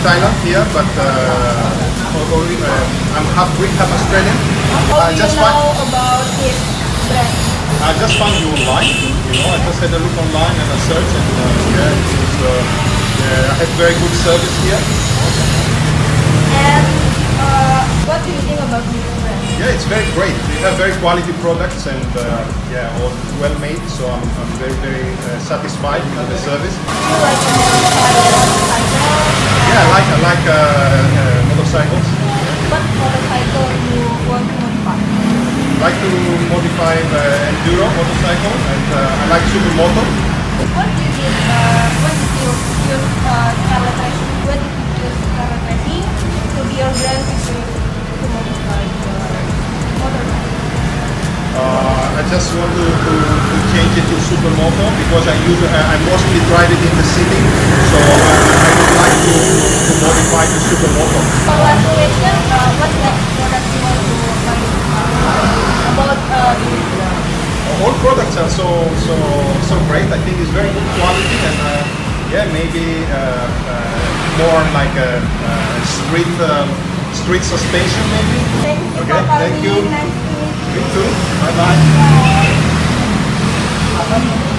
Thailand here, but I'm half Greek, half Australian. How do you know about this brand? I just found you online. I just had a look online and a search, and I have very good service here. And what do you think about this brand? Yeah, it's very great. They have very quality products and all well made. So I'm very satisfied with the service. Do you like a motorcycle? Yeah, I like motorcycles. What motorcycle you want to modify? I like to modify the enduro motorcycle, and I like supermoto. What did you use Scarlet Racing? What did you choose Scarlet Racing to be your brand to modify your motorcycle? I just want to change it to supermoto because I mostly drive it in the city, so I would like to modify the supermoto. Last question, what next product you want to modify about this brand? All products are so great. I think it's very good quality, and maybe more like a street suspension maybe. Thank you Okay, for thank you. coming. Nice to meet you. You too. Bye bye.